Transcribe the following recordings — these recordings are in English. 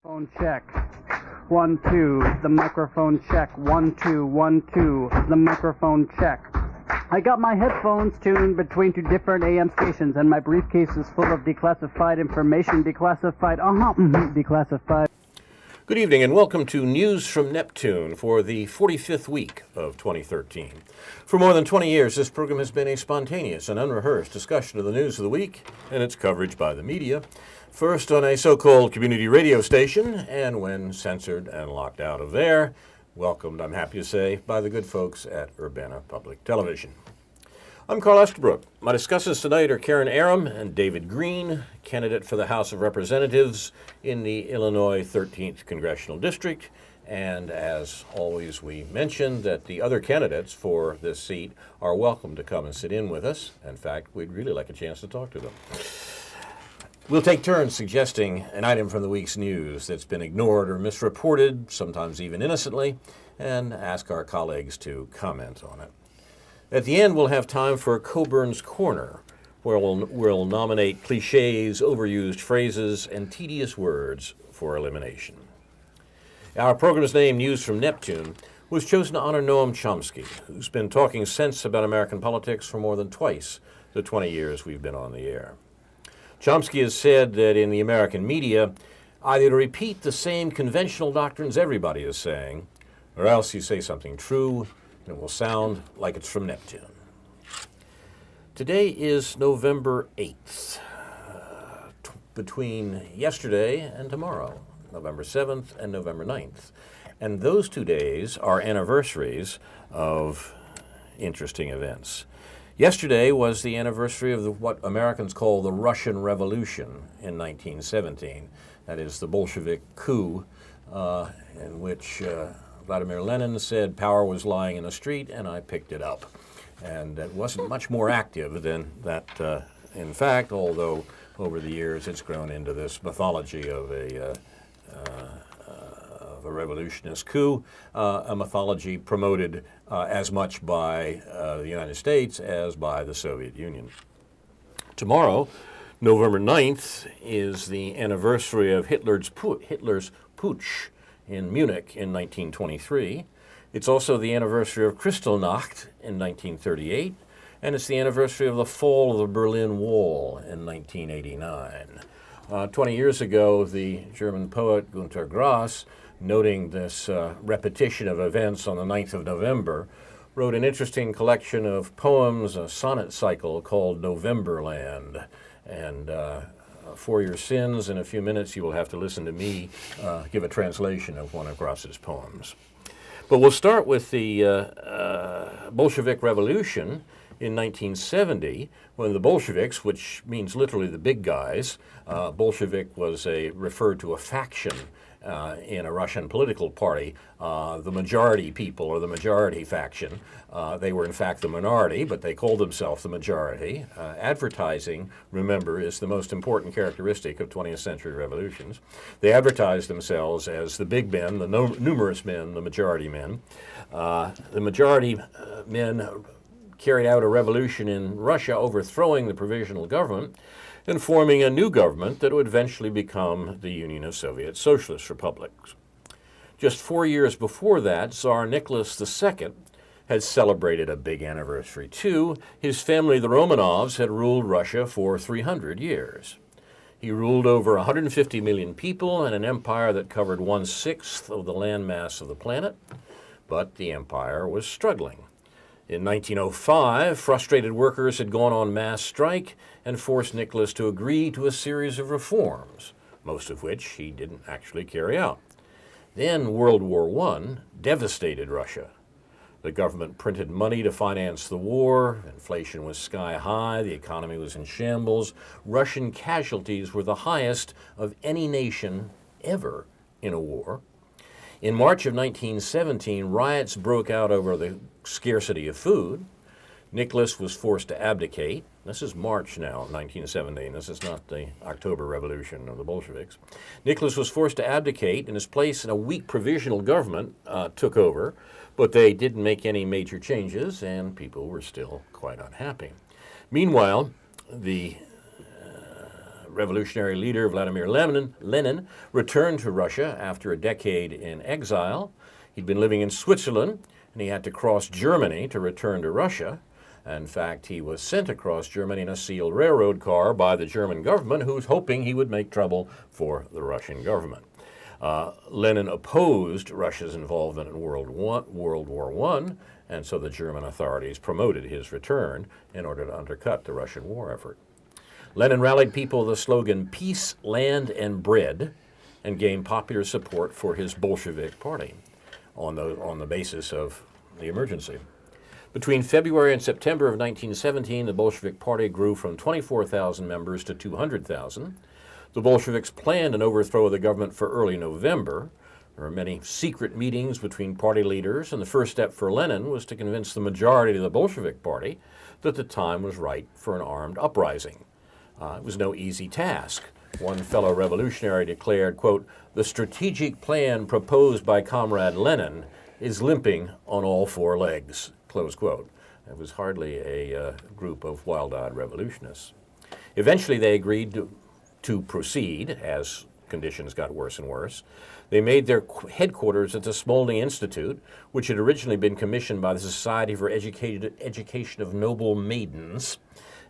Phone check. 1, 2. The microphone check. 1, 2, 1, 2. The microphone check. I got my headphones tuned between two different AM stations, and my briefcase is full of declassified information. Declassified. Good evening and welcome to News from Neptune for the 45th week of 2013. For more than 20 years, this program has been a spontaneous and unrehearsed discussion of the news of the week and its coverage by the media. First on a so-called community radio station, and when censored and locked out of there, welcomed, I'm happy to say, by the good folks at Urbana Public Television. I'm Carl Estabrook. My discussants tonight are Karen Aram and David Green, candidate for the House of Representatives in the Illinois 13th Congressional District. And as always, we mentioned that the other candidates for this seat are welcome to come and sit in with us. In fact, we'd really like a chance to talk to them. We'll take turns suggesting an item from the week's news that's been ignored or misreported, sometimes even innocently, and ask our colleagues to comment on it. At the end, we'll have time for Coburn's Corner, where we'll nominate cliches, overused phrases, and tedious words for elimination. Our program's name, News from Neptune, was chosen to honor Noam Chomsky, who's been talking sense about American politics for more than twice the 20 years we've been on the air. Chomsky has said that in the American media, either to repeat the same conventional doctrines everybody is saying, or else you say something true, and it will sound like it's from Neptune. Today is November 8th, between yesterday and tomorrow, November 7th and November 9th. And those 2 days are anniversaries of interesting events. Yesterday was the anniversary of what Americans call the Russian Revolution in 1917. That is the Bolshevik coup in which Vladimir Lenin said power was lying in the street and I picked it up. And it wasn't much more active than that, in fact, although over the years it's grown into this mythology of a revolutionist coup, a mythology promoted as much by the United States as by the Soviet Union. Tomorrow, November 9th, is the anniversary of Hitler's putsch in Munich in 1923. It's also the anniversary of Kristallnacht in 1938, and it's the anniversary of the fall of the Berlin Wall in 1989. 20 years ago, the German poet Günter Grass, noting this repetition of events on the 9th of November, wrote an interesting collection of poems, a sonnet cycle called Novemberland. And for your sins, in a few minutes, you will have to listen to me give a translation of one of Grass's poems. But we'll start with the Bolshevik Revolution in 1970, when the Bolsheviks, which means literally the big guys, Bolshevik was referred to a faction in a Russian political party, the majority people or the majority faction. They were in fact the minority, but they called themselves the majority. Advertising, remember, is the most important characteristic of 20th century revolutions. They advertised themselves as the big men, the numerous men, the majority men. The majority men carried out a revolution in Russia, overthrowing the provisional government and forming a new government that would eventually become the Union of Soviet Socialist Republics. Just 4 years before that, Tsar Nicholas II had celebrated a big anniversary too. His family, the Romanovs, had ruled Russia for 300 years. He ruled over 150 million people and an empire that covered 1/6 of the landmass of the planet, but the empire was struggling. In 1905, frustrated workers had gone on mass strike and forced Nicholas to agree to a series of reforms, most of which he didn't actually carry out. Then World War I devastated Russia. The government printed money to finance the war, inflation was sky high, the economy was in shambles. Russian casualties were the highest of any nation ever in a war. In March of 1917, riots broke out over the scarcity of food. Nicholas was forced to abdicate. This is March now, 1917. This is not the October Revolution of the Bolsheviks. Nicholas was forced to abdicate, and his place in a weak provisional government took over, but they didn't make any major changes, and people were still quite unhappy. Meanwhile, the revolutionary leader Vladimir Lenin returned to Russia after a decade in exile. He'd been living in Switzerland, and he had to cross Germany to return to Russia. In fact, he was sent across Germany in a sealed railroad car by the German government, who was hoping he would make trouble for the Russian government. Lenin opposed Russia's involvement in World War I, and so the German authorities promoted his return in order to undercut the Russian war effort. Lenin rallied people with the slogan, "Peace, Land, and Bread," and gained popular support for his Bolshevik party on the basis of the emergency. Between February and September of 1917, the Bolshevik Party grew from 24,000 members to 200,000. The Bolsheviks planned an overthrow of the government for early November. There were many secret meetings between party leaders, and the first step for Lenin was to convince the majority of the Bolshevik Party that the time was right for an armed uprising. It was no easy task. One fellow revolutionary declared, quote, "The strategic plan proposed by Comrade Lenin is limping on all four legs," close quote. It was hardly a group of wild-eyed revolutionists. Eventually they agreed to proceed as conditions got worse and worse. They made their headquarters at the Smolny Institute, which had originally been commissioned by the Society for Education of Noble Maidens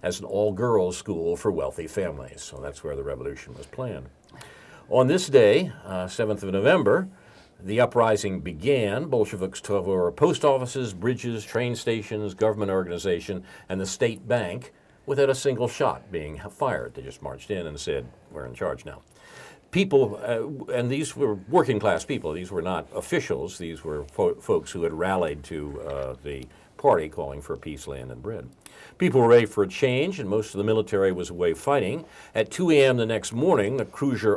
as an all-girls school for wealthy families. So that's where the revolution was planned. On this day, 7th of November, the uprising began. Bolsheviks took over post offices, bridges, train stations, government organization, and the state bank without a single shot being fired. They just marched in and said, "We're in charge now." People, and these were working class people, these were not officials, these were folks who had rallied to the party calling for peace, land, and bread. People were ready for a change, and most of the military was away fighting. At 2 a.m. the next morning, the cruiser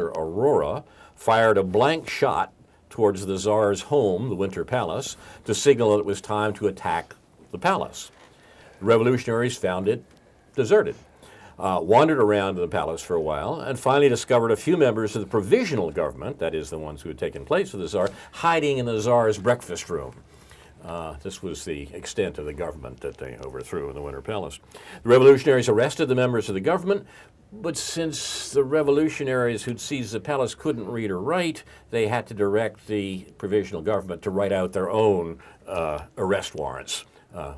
Aurora fired a blank shot towards the Tsar's home, the Winter Palace, to signal that it was time to attack the palace. The revolutionaries found it deserted, wandered around the palace for a while, and finally discovered a few members of the provisional government, that is the ones who had taken place with the Tsar, hiding in the Tsar's breakfast room. This was the extent of the government that they overthrew in the Winter Palace. The revolutionaries arrested the members of the government, but since the revolutionaries who'd seized the palace couldn't read or write, they had to direct the provisional government to write out their own arrest warrants,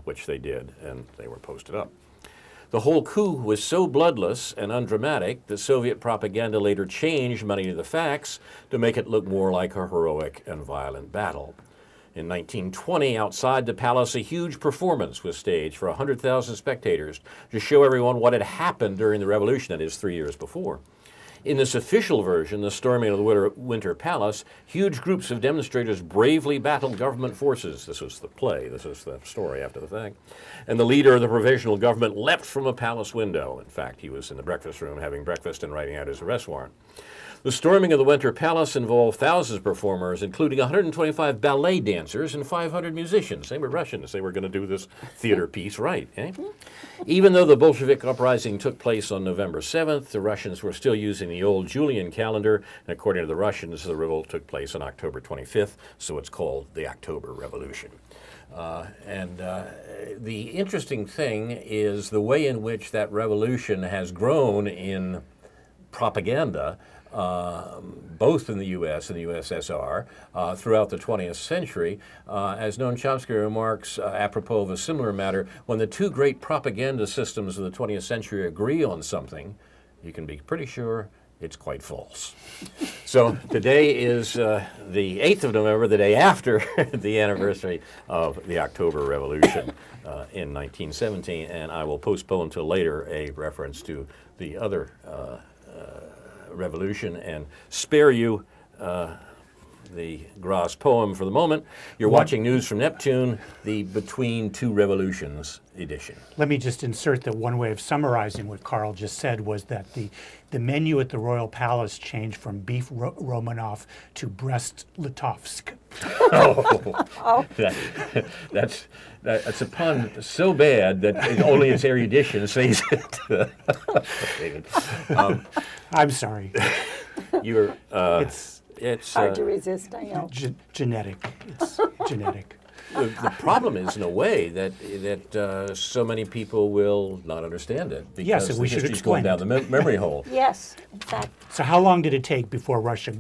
which they did, and they were posted up. The whole coup was so bloodless and undramatic that Soviet propaganda later changed many of the facts to make it look more like a heroic and violent battle. In 1920, outside the palace, a huge performance was staged for 100,000 spectators to show everyone what had happened during the revolution, that is, 3 years before. In this official version, the storming of the Winter Palace, huge groups of demonstrators bravely battled government forces. This was the play, this was the story after the fact. And the leader of the provisional government leapt from a palace window. In fact, he was in the breakfast room having breakfast and writing out his arrest warrant. The storming of the Winter Palace involved thousands of performers, including 125 ballet dancers and 500 musicians. They were Russians. They were going to do this theater piece right. Eh? Even though the Bolshevik uprising took place on November 7th, the Russians were still using the old Julian calendar, and according to the Russians, the revolt took place on October 25th, so it's called the October Revolution. The interesting thing is the way in which that revolution has grown in propaganda, both in the U.S. and the USSR, throughout the 20th century. As Noam Chomsky remarks, apropos of a similar matter, when the two great propaganda systems of the 20th century agree on something, you can be pretty sure it's quite false. So today is the 8th of November, the day after the anniversary of the October Revolution in 1917, and I will postpone till later a reference to the other revolution and spare you the Gras poem for the moment. You're watching News from Neptune, the Between Two Revolutions edition. Let me just insert that one way of summarizing what Carl just said was that the menu at the Royal Palace changed from beef Romanov to breast Litovsk. That's a pun so bad that only its erudition says it. David. I'm sorry. You're. It's hard to resist, I know. Genetic. It's genetic. the problem is, in a way, that so many people will not understand it because Yes, and we should history's going explain down the memory hole. Yes, in fact, So how long did it take before Russia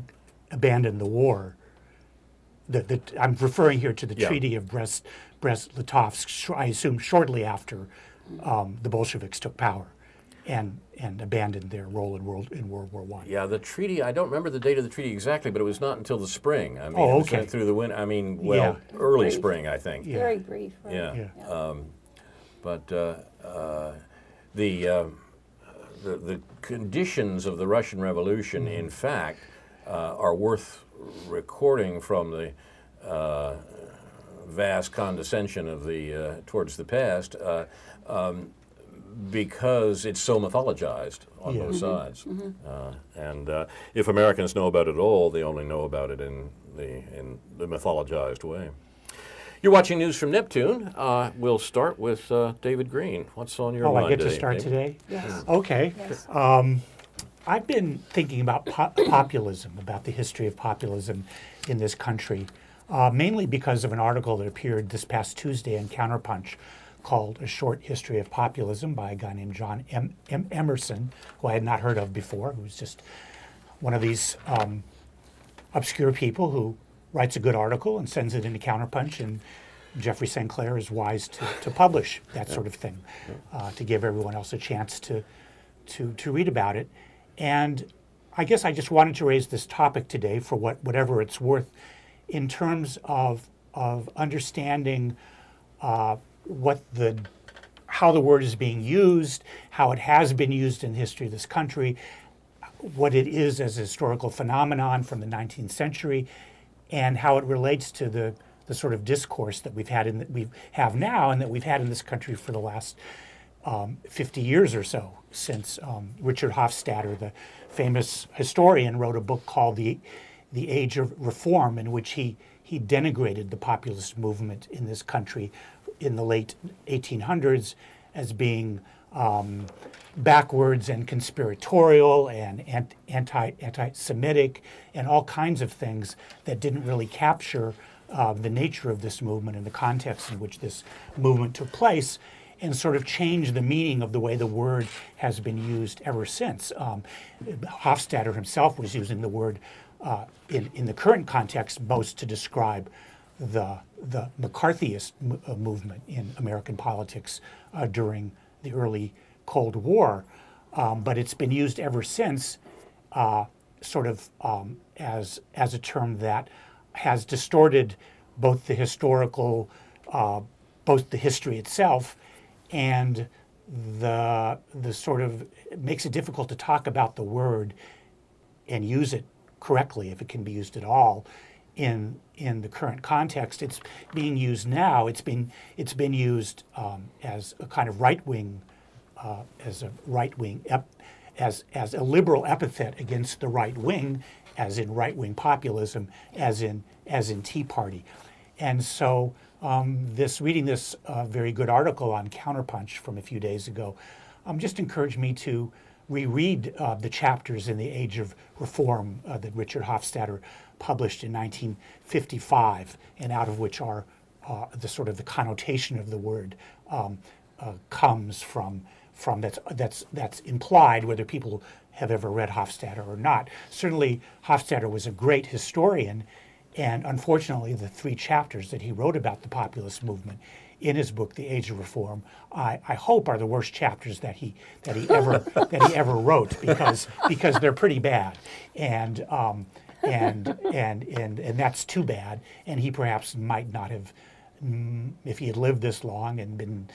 abandoned the war? I'm referring here to the Yeah. Treaty of Brest-Litovsk, I assume shortly after the Bolsheviks took power and abandoned their role in World War I. Yeah, the treaty, I don't remember the date of the treaty exactly, but it was not until the spring. I mean, Oh, it was okay. through the winter. I mean, Yeah. early Brief. spring, I think. Yeah. very brief. Right? Yeah. Yeah. But the conditions of the Russian Revolution, in fact, are worth recording from the vast condescension of the towards the past, because it's so mythologized on Yeah. both sides. And if Americans know about it all, they only know about it in the mythologized way. You're watching News from Neptune. We'll start with David Green. What's on your Oh, mind I get to today, start Dave? today? Yes. Okay. Yes. I've been thinking about populism, about the history of populism in this country, mainly because of an article that appeared this past Tuesday in Counterpunch called A Short History of Populism by a guy named John Emerson, who I had not heard of before, who's just one of these obscure people who writes a good article and sends it into Counterpunch, and Jeffrey St. Clair is wise to publish that sort of thing, to give everyone else a chance to read about it. And I guess I just wanted to raise this topic today for whatever it's worth, in terms of understanding how the word is being used, how it has been used in the history of this country, what it is as a historical phenomenon from the 19th century, and how it relates to the sort of discourse that we have now and that we've had in this country for the last 50 years or so, since Richard Hofstadter, the famous historian, wrote a book called The Age of Reform, in which he denigrated the populist movement in this country in the late 1800s as being backwards and conspiratorial and anti-Semitic and all kinds of things that didn't really capture the nature of this movement and the context in which this movement took place, and sort of change the meaning of the way the word has been used ever since. Hofstadter himself was using the word in the current context most to describe the McCarthyist movement in American politics during the early Cold War. But it's been used ever since sort of as a term that has distorted both the historical, both the history itself and the sort of, it makes it difficult to talk about the word and use it correctly, if it can be used at all, in the current context. It's being used now. It's been used as a kind of right-wing, as a liberal epithet against the right wing, as in right-wing populism, as in Tea Party. And so reading this very good article on Counterpunch from a few days ago just encouraged me to reread the chapters in The Age of Reform that Richard Hofstadter published in 1955, and out of which are the sort of the connotation of the word comes from that's implied, whether people have ever read Hofstadter or not. Certainly, Hofstadter was a great historian, and unfortunately, the 3 chapters that he wrote about the populist movement in his book, The Age of Reform, I hope are the worst chapters that he ever wrote, because they're pretty bad, and that's too bad. And he perhaps might not have, if he had lived this long and been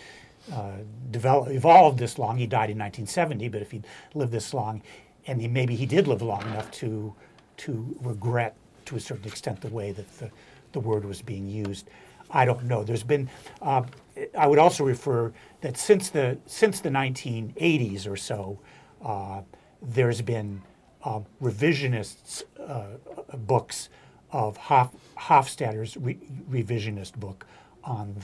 evolved this long. He died in 1970, but if he'd lived this long, and maybe he did live long enough to regret, to a certain extent, the way that the word was being used. I don't know. There's been, I would also refer that since the 1980s or so, there's been revisionist books of Hofstadter's revisionist book on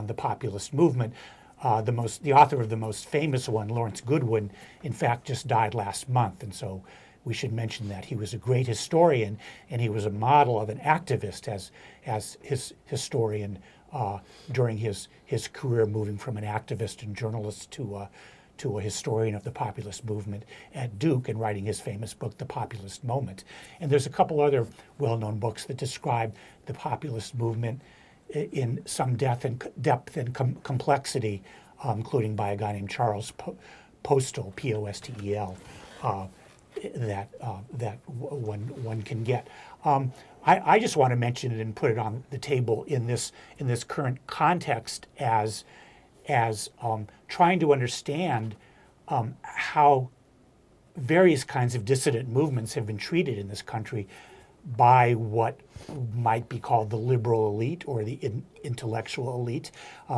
the populist movement. The author of the most famous one, Lawrence Goodwin, in fact, just died last month, and so we should mention that he was a great historian, and he was a model of an activist as his historian during his career, moving from an activist and journalist to a historian of the populist movement at Duke and writing his famous book, The Populist Moment. And there's a couple other well-known books that describe the populist movement in some depth and complexity, including by a guy named Charles Postel, Postel, that one can get. I just want to mention it and put it on the table in this current context as trying to understand how various kinds of dissident movements have been treated in this country by what might be called the liberal elite or the intellectual elite.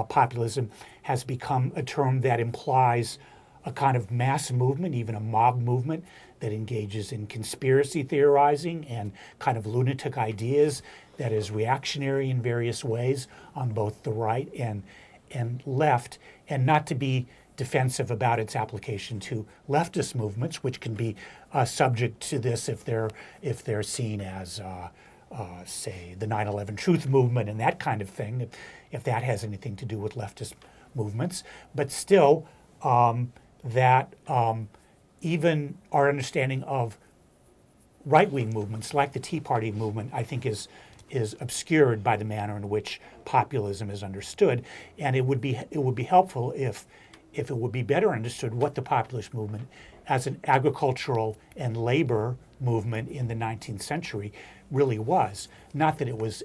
Populism has become a term that implies a kind of mass movement, even a mob movement, that engages in conspiracy theorizing and kind of lunatic ideas, that is reactionary in various ways on both the right and left, and not to be defensive about its application to leftist movements, which can be subject to this if they're seen as, say, the 9/11 Truth Movement and that kind of thing, if that has anything to do with leftist movements. But still, that even our understanding of right-wing movements, like the Tea Party movement, I think is obscured by the manner in which populism is understood. And it would be helpful if it would be better understood what the populist movement as an agricultural and labor movement in the 19th century really was. Not that it was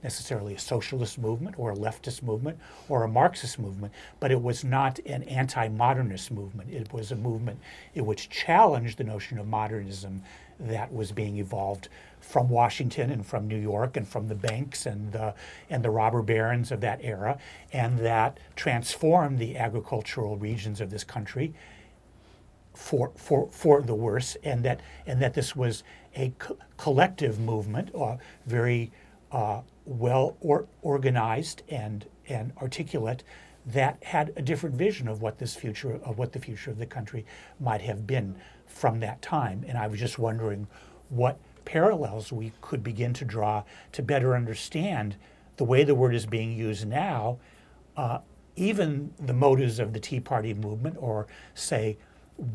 necessarily a socialist movement or a leftist movement or a Marxist movement, but it was not an anti-modernist movement. It was a movement in which challenged the notion of modernism that was being evolved from Washington and from New York and from the banks and the robber barons of that era, and that transformed the agricultural regions of this country for the worse, and that this was a collective movement, very well organized and articulate, that had a different vision of what the future of the country might have been from that time. And I was just wondering what parallels we could begin to draw to better understand the way the word is being used now, even the motives of the Tea Party movement, or say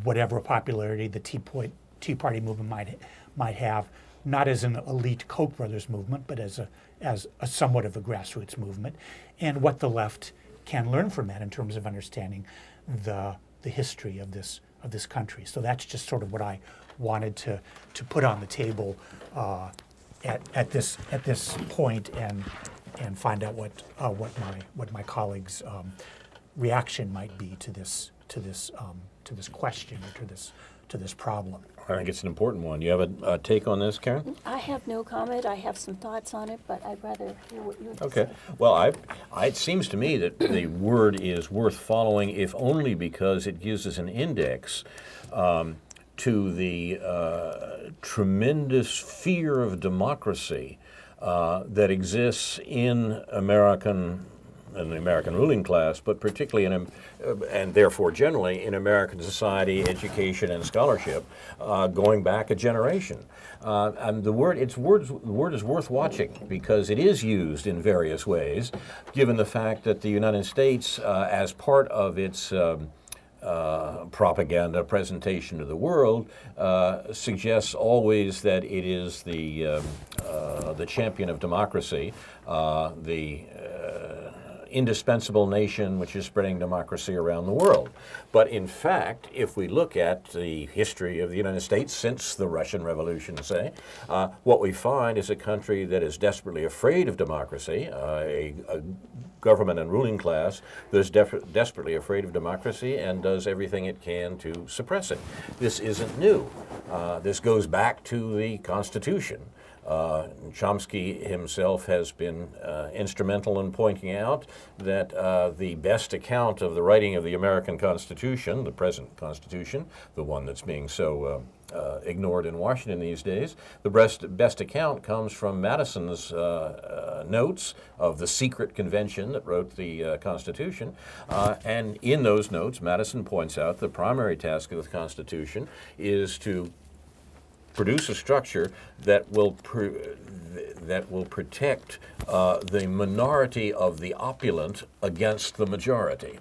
whatever popularity the Tea Party movement might have, not as an elite Koch brothers movement, but as a somewhat of a grassroots movement, and what the left can learn from that in terms of understanding the history of this country. So that's just sort of what I wanted to put on the table at this point, and find out what my colleagues' reaction might be to this question, or to this problem. I think it's an important one. You have a take on this, Karen? I have no comment. I have some thoughts on it, but I'd rather hear what you have to Okay. say. Well, it seems to me that the word is worth following, if only because it gives us an index to the tremendous fear of democracy that exists in the American ruling class, but particularly and therefore generally in American society, education, and scholarship, going back a generation. And the word is worth watching because it is used in various ways, given the fact that the United States, as part of its propaganda presentation to the world, suggests always that it is the champion of democracy, the indispensable nation which is spreading democracy around the world. But in fact, if we look at the history of the United States since the Russian Revolution, say, what we find is a country that is desperately afraid of democracy, a government and ruling class that's desperately afraid of democracy and does everything it can to suppress it. This isn't new. This goes back to the Constitution. Chomsky himself has been instrumental in pointing out that the best account of the writing of the American Constitution, the present Constitution, the one that's being so ignored in Washington these days, the best account comes from Madison's notes of the secret convention that wrote the Constitution. And in those notes, Madison points out the primary task of the Constitution is to produce a structure that will protect the minority of the opulent against the majority.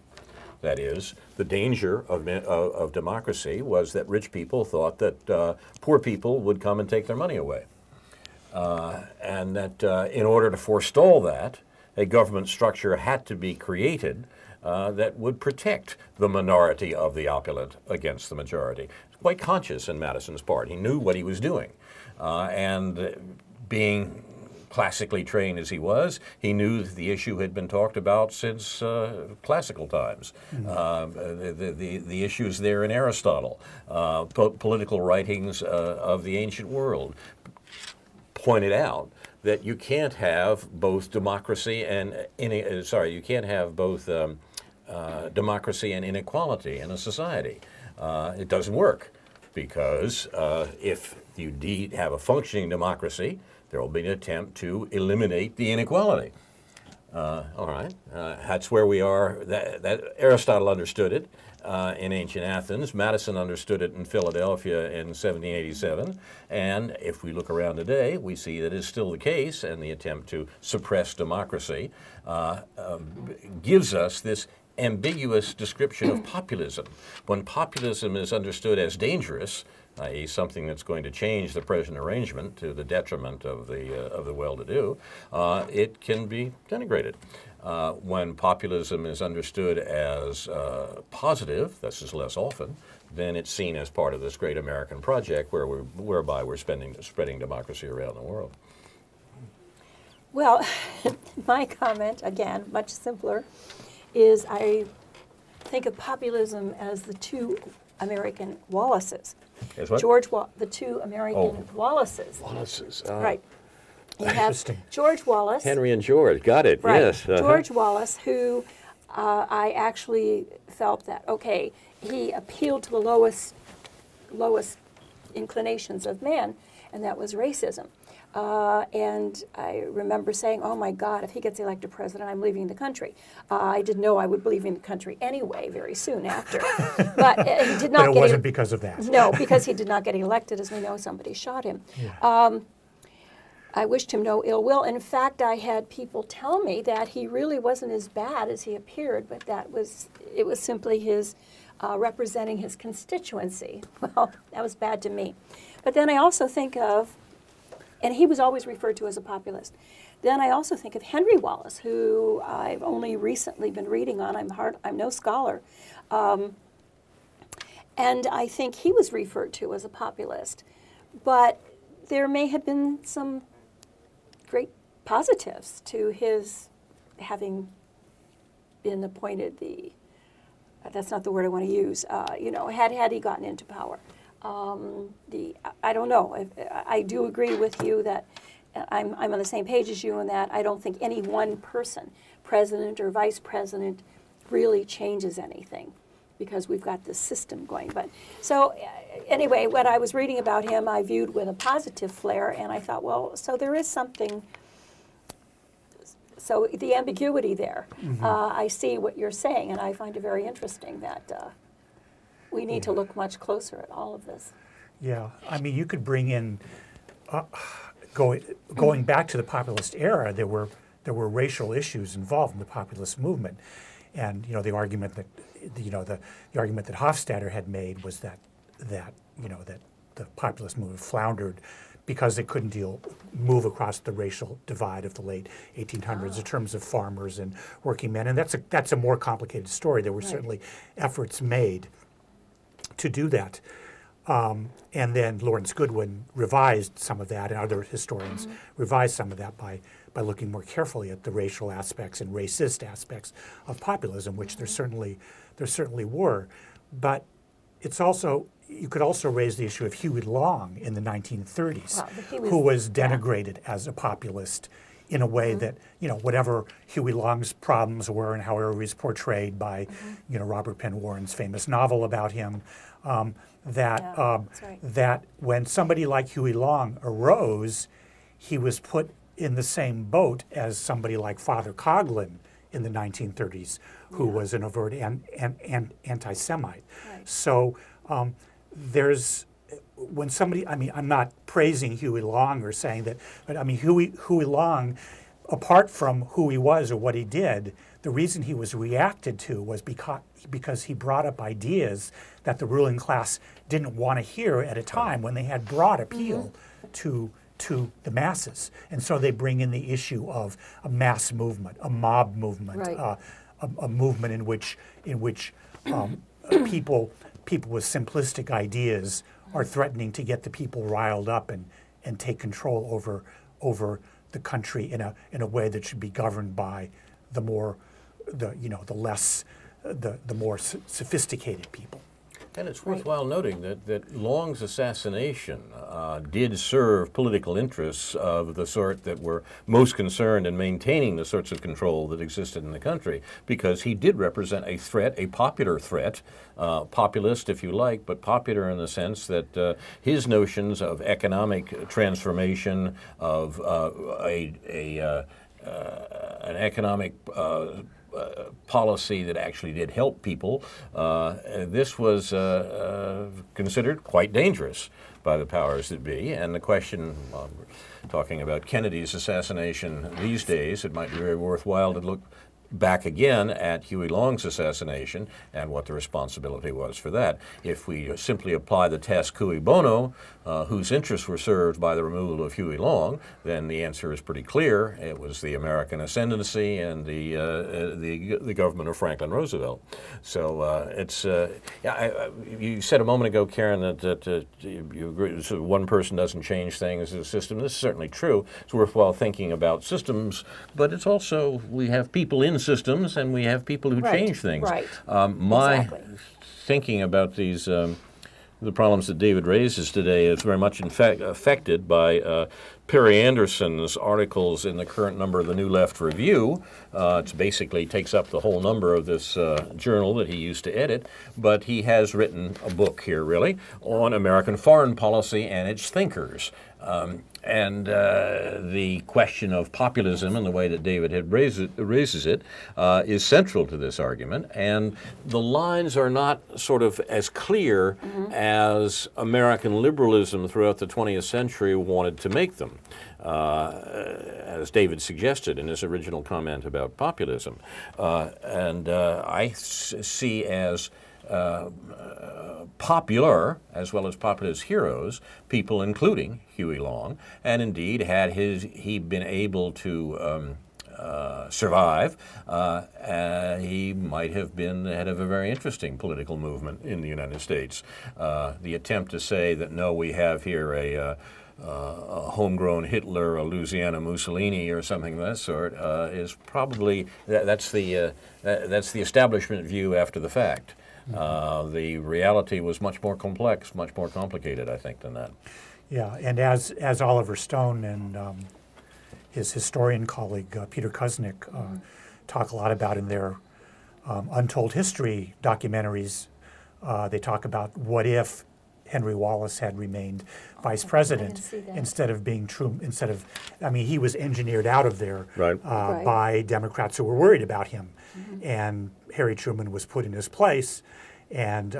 That is, the danger of democracy was that rich people thought that poor people would come and take their money away. And that in order to forestall that, a government structure had to be created that would protect the minority of the opulent against the majority. Quite conscious in Madison's part. He knew what he was doing. And being classically trained as he was, he knew that the issue had been talked about since classical times. The issues there in Aristotle, political writings of the ancient world pointed out that you can't have both democracy and democracy and inequality in a society. It doesn't work because if you indeed have a functioning democracy, there will be an attempt to eliminate the inequality. All right, that's where we are. That Aristotle understood it in ancient Athens. Madison understood it in Philadelphia in 1787. And if we look around today, we see that is still the case, and the attempt to suppress democracy gives us this ambiguous description of populism. When populism is understood as dangerous, i.e. something that's going to change the present arrangement to the detriment of the well-to-do, it can be denigrated. When populism is understood as positive, this is less often, then it's seen as part of this great American project whereby we're spreading democracy around the world. Well, my comment, again, much simpler, is I think of populism as the two American Wallaces. As what? The two American Wallaces. Wallaces. Right. You have Interesting. George Wallace. Henry and George, got it, Right. yes. George Wallace, who I actually felt that, okay, he appealed to the lowest inclinations of man, and that was racism. And I remember saying, oh my God, if he gets elected president, I'm leaving the country. I didn't know I would be leaving the country anyway very soon after. But he did not But it wasn't because of that. No, because he did not get elected. As we know, somebody shot him. Yeah. I wished him no ill will. In fact, I had people tell me that he really wasn't as bad as he appeared, but it was simply his representing his constituency. Well, that was bad to me. But then I also think of, and he was always referred to as a populist. Then I also think of Henry Wallace, who I've only recently been reading on. I'm no scholar. And I think he was referred to as a populist. But there may have been some great positives to his having been appointed that's not the word I want to use, had he gotten into power. I don't know. I do agree with you that I'm on the same page as you in that I don't think any one person, president or vice president, really changes anything because we've got this system going. But so anyway, when I was reading about him, I viewed with a positive flair, and I thought, well, so there is something. So the ambiguity there, I see what you're saying, and I find it very interesting that we need to look much closer at all of this. Yeah, I mean, you could bring in, going back to the populist era, there were racial issues involved in the populist movement, and the argument that the argument that Hofstadter had made was that the populist movement floundered because they couldn't move across the racial divide of the late 1800s in terms of farmers and working men, and that's a more complicated story. There were certainly efforts made to do that. And then Lawrence Goodwin revised some of that, and other historians revised some of that by looking more carefully at the racial aspects and racist aspects of populism, which there certainly were. But it's also, you could also raise the issue of Huey Long in the 1930s, who was denigrated as a populist in a way that, whatever Huey Long's problems were and however he was portrayed by, Robert Penn Warren's famous novel about him, that when somebody like Huey Long arose, he was put in the same boat as somebody like Father Coughlin in the 1930s, who was an overt anti-Semite. Right. So there's when somebody, I mean, I'm not praising Huey Long or saying that, but I mean, Huey Long, apart from who he was or what he did, the reason he was reacted to was because he brought up ideas that the ruling class didn't want to hear at a time when they had broad appeal to the masses. And so they bring in the issue of a mass movement, a mob movement, Right. a movement in which people with simplistic ideas are threatening to get the people riled up and take control over the country in a way that should be governed by the more sophisticated people. And it's worthwhile noting that Long's assassination did serve political interests of the sort that were most concerned in maintaining the sorts of control that existed in the country, because he did represent a threat, a popular threat, populist if you like, but popular in the sense that his notions of economic transformation, of an economic policy that actually did help people, this was considered quite dangerous by the powers that be. And the question, talking about Kennedy's assassination these days, it might be very worthwhile to look back again at Huey Long's assassination and what the responsibility was for that. If we simply apply the test cui bono, whose interests were served by the removal of Huey Long, then the answer is pretty clear. It was the American ascendancy and the government of Franklin Roosevelt. So you said a moment ago, Karen, that you agree, so one person doesn't change things as a system. This is certainly true. It's worthwhile thinking about systems, but it's also, we have people in systems and we have people who Right, change things. right. My Exactly. thinking about these the problems that David raises today is very much in fact affected by Perry Anderson's articles in the current number of the New Left Review. It basically takes up the whole number of this journal that he used to edit, but he has written a book here, really, on American foreign policy and its thinkers. And the question of populism and the way that David had raises it is central to this argument. And the lines are not sort of as clear as American liberalism throughout the 20th century wanted to make them, as David suggested in his original comment about populism. I see as popular, as well as populist heroes, people including Huey Long, and indeed had he been able to survive, he might have been the head of a very interesting political movement in the United States. The attempt to say that no, we have here a homegrown Hitler, a Louisiana Mussolini, or something of that sort, is probably that's the establishment view after the fact. The reality was much more complex, much more complicated, I think, than that. Yeah, and as Oliver Stone and his historian colleague Peter Kuznick talk a lot about in their Untold History documentaries, they talk about what if Henry Wallace had remained vice president instead of being he was engineered out of there by Democrats who were worried about him, and Harry Truman was put in his place. And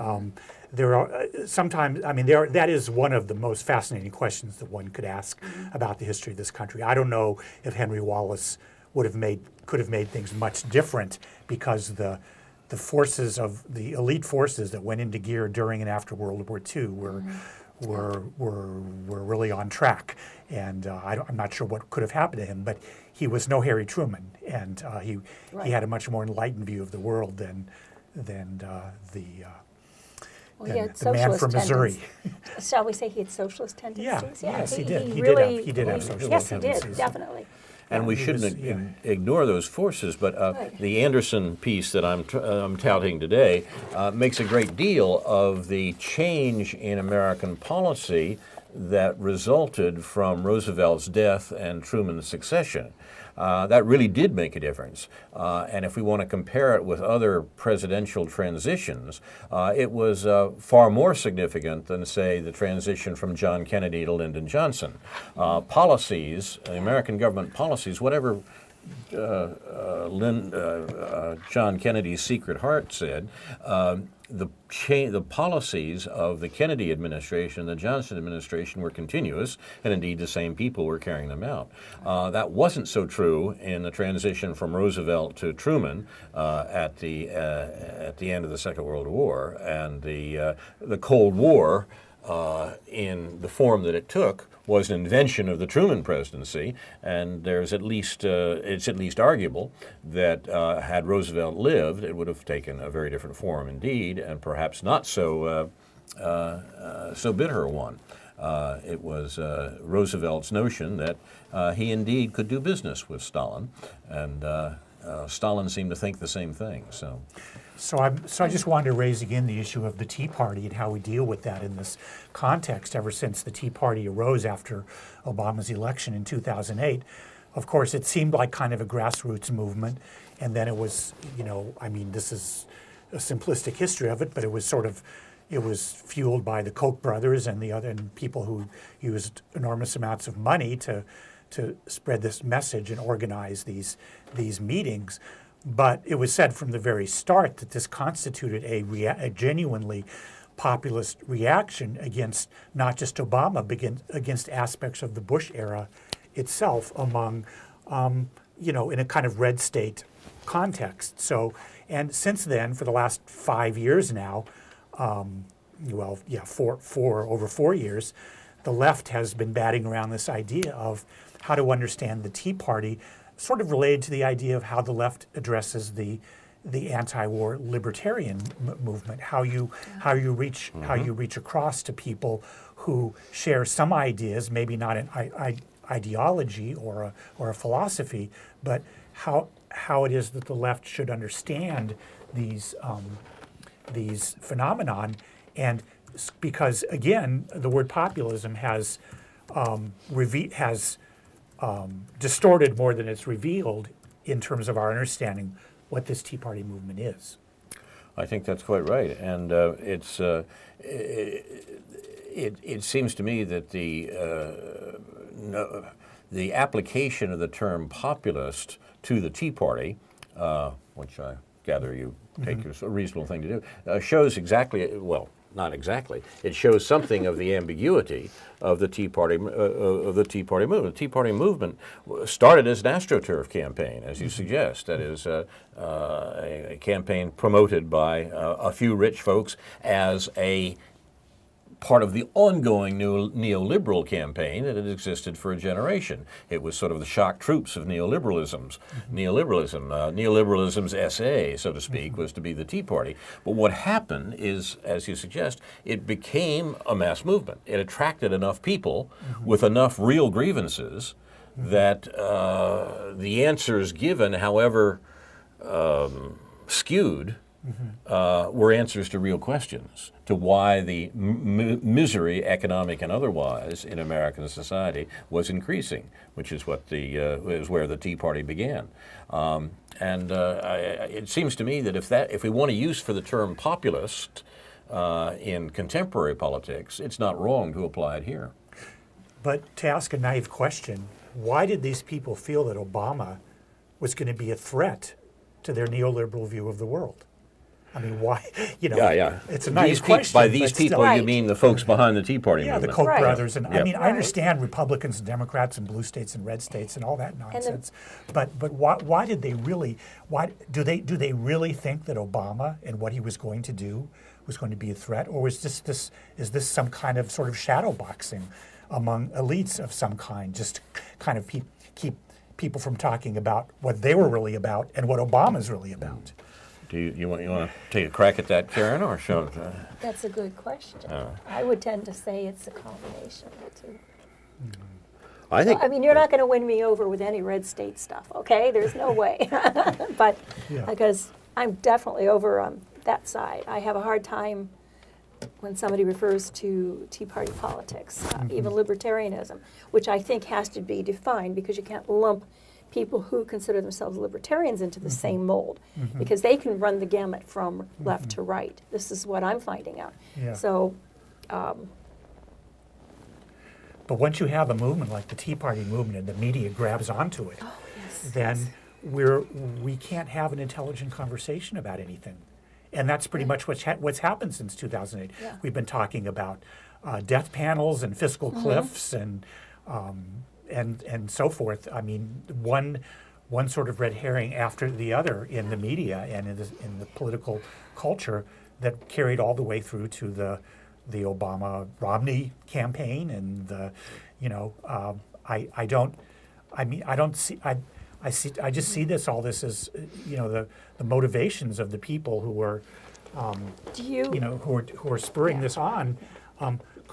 there are sometimes, that is one of the most fascinating questions that one could ask about the history of this country. I don't know if Henry Wallace could have made things much different, because the forces of the elite forces that went into gear during and after World War II were really on track. And I'm not sure what could have happened to him, but he was no Harry Truman, and he had a much more enlightened view of the world than the man from Missouri. Shall we say he had socialist tendencies? Yes, he did. He did have socialist yes, tendencies. Yes, he did, definitely. And we shouldn't ignore those forces, but the Anderson piece that I'm touting today makes a great deal of the change in American policy that resulted from Roosevelt's death and Truman's succession. That really did make a difference. And if we want to compare it with other presidential transitions, it was far more significant than, say, the transition from John Kennedy to Lyndon Johnson. Policies, American government policies, whatever John Kennedy's Secret Heart said, the policies of the Kennedy administration and the Johnson administration were continuous, and indeed the same people were carrying them out. That wasn't so true in the transition from Roosevelt to Truman at the end of the Second World War, and the Cold War, in the form that it took, was an invention of the Truman presidency, and there's it's at least arguable that had Roosevelt lived, it would have taken a very different form indeed, and perhaps not so bitter a one. It was Roosevelt's notion that he indeed could do business with Stalin, and Stalin seemed to think the same thing. So I just wanted to raise again the issue of the Tea Party and how we deal with that in this context ever since the Tea Party arose after Obama's election in 2008. Of course, it seemed like kind of a grassroots movement, and then it was, I mean, this is a simplistic history of it, but it was fueled by the Koch brothers and and people who used enormous amounts of money to spread this message and organize these meetings. But it was said from the very start that this constituted a genuinely populist reaction against not just Obama, but against aspects of the Bush era itself among, in a kind of red state context. So, and since then, for the last 5 years now, over 4 years, the left has been batting around this idea of how to understand the Tea Party, sort of related to the idea of how the left addresses the anti-war libertarian movement, how you reach across to people who share some ideas, maybe not an ideology or a philosophy, but how it is that the left should understand these phenomenon, and because again the word populism has distorted more than it's revealed in terms of our understanding what this Tea Party movement is. I think that's quite right, and it seems to me that the application of the term populist to the Tea Party, which I gather you take as a reasonable thing to do, shows exactly, well, not exactly. It shows something of the ambiguity of the Tea Party movement. The Tea Party movement started as an AstroTurf campaign, as you suggest. That is a campaign promoted by a few rich folks as a part of the ongoing neoliberal campaign that had existed for a generation. It was sort of the shock troops of neoliberalism's essay, so to speak, was to be the Tea Party. But what happened is, as you suggest, it became a mass movement. It attracted enough people with enough real grievances that the answers given, however skewed, were answers to real questions, to why the misery, economic and otherwise, in American society was increasing, which is what is where the Tea Party began. It seems to me that if we want to use for the term populist in contemporary politics, it's not wrong to apply it here. But to ask a naive question, why did these people feel that Obama was going to be a threat to their neoliberal view of the world? I mean, why? It's a nice question. By these people, right. You mean the folks behind the Tea Party movement? The Koch brothers, and I mean, I Right. understand Republicans and Democrats and blue states and red states and all that nonsense, but why did they really? Why do they really think that Obama and what he was going to do was going to be a threat, or was is this some kind of sort of shadow boxing among elites of some kind, just kind of keep people from talking about what they were really about and what Obama's really about? Do you want to take a crack at that, Karen, or show it? That's a good question. I would tend to say it's a combination of the two. I think. I mean, you're not going to win me over with any red state stuff, okay? There's no way. But because I'm definitely over that side. I have a hard time when somebody refers to Tea Party politics, even libertarianism, which I think has to be defined because you can't lump people who consider themselves libertarians into the same mold, because they can run the gamut from left to right. This is what I'm finding out. Yeah. So, But once you have a movement like the Tea Party movement and the media grabs onto it, then we can't have an intelligent conversation about anything. And that's pretty much what's happened since 2008. Yeah. We've been talking about death panels and fiscal cliffs and so forth. I mean, one sort of red herring after the other in the media and in the political culture that carried all the way through to the Obama-Romney campaign, and I just see all this as the motivations of the people who are who are spurring this on.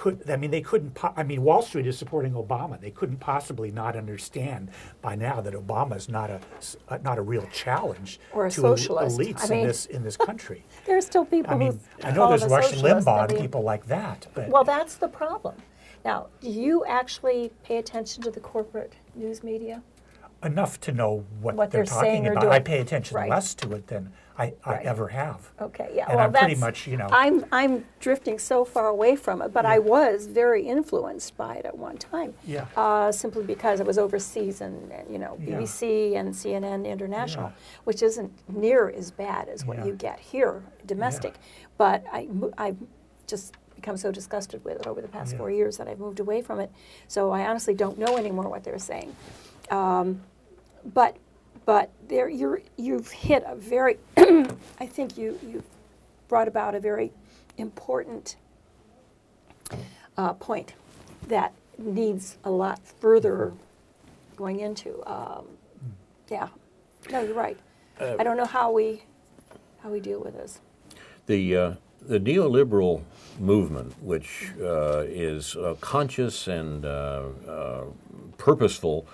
They couldn't. Wall Street is supporting Obama. They couldn't possibly not understand by now that Obama is not a real challenge or a to socialist. elites in this country. There are still people who I know there's Rush Limbaugh and people like that. But well, that's the problem. Now, do you actually pay attention to the corporate news media? Enough to know what they're talking saying or about. doing. I pay attention Right. less to it than I ever have. Okay, yeah. And well, I'm pretty much, I'm drifting so far away from it, but I was very influenced by it at one time. Yeah. Simply because I was overseas and BBC and CNN International, which isn't near as bad as what you get here, domestic. But I've just become so disgusted with it over the past 4 years that I've moved away from it. So I honestly don't know anymore what they're saying. But there, you've hit a very, I think you've brought about a very important point that needs a lot further going into. Yeah, no, you're right. I don't know how we deal with this. The neoliberal movement, which is conscious and purposeful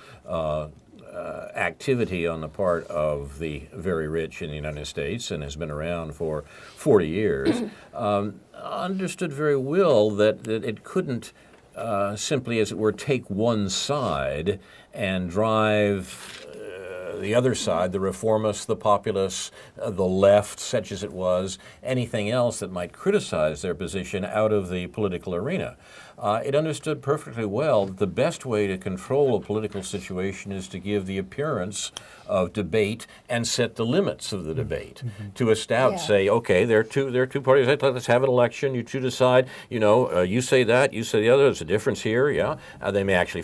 activity on the part of the very rich in the United States and has been around for 40 years, understood very well that it couldn't simply, as it were, take one side and drive the other side, the reformists, the populists, the left, such as it was, anything else that might criticize their position out of the political arena. It understood perfectly well that the best way to control a political situation is to give the appearance of debate and set the limits of the debate. To establish, say, okay, there are two parties. Let's have an election. You two decide. You say that, you say the other. There's a difference here. Yeah, they may actually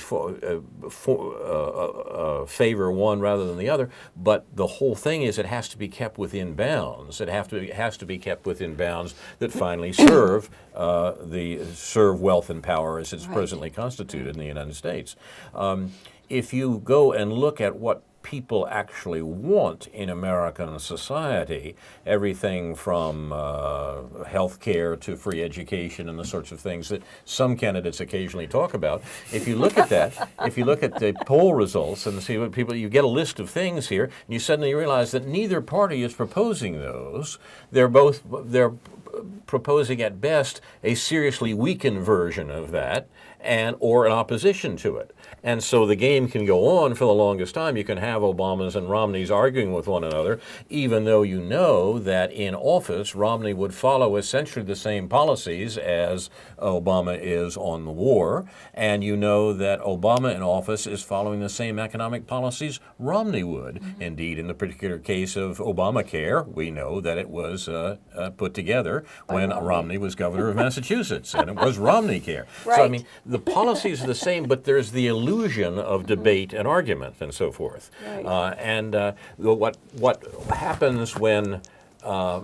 favor one rather than the other. But the whole thing is, it has to be kept within bounds. It has to be kept within bounds that finally serve wealth and power as it's presently constituted in the United States. If you go and look at what people actually want in American society, everything from health care to free education and the sorts of things that some candidates occasionally talk about. If you look at that, if you look at the poll results and see what people, you get a list of things here, and you suddenly realize that neither party is proposing those. They're proposing at best a seriously weakened version of that, or an opposition to it. And so the game can go on for the longest time. You can have Obamas and Romneys arguing with one another, even though you know that in office, Romney would follow essentially the same policies as Obama is on the war, and you know that Obama in office is following the same economic policies Romney would. Indeed, in the particular case of Obamacare, we know that it was put together when Romney was governor of Massachusetts, and it was Romney Care. So, I mean, the policies are the same, but there's the illusion of debate and argument and so forth. What happens when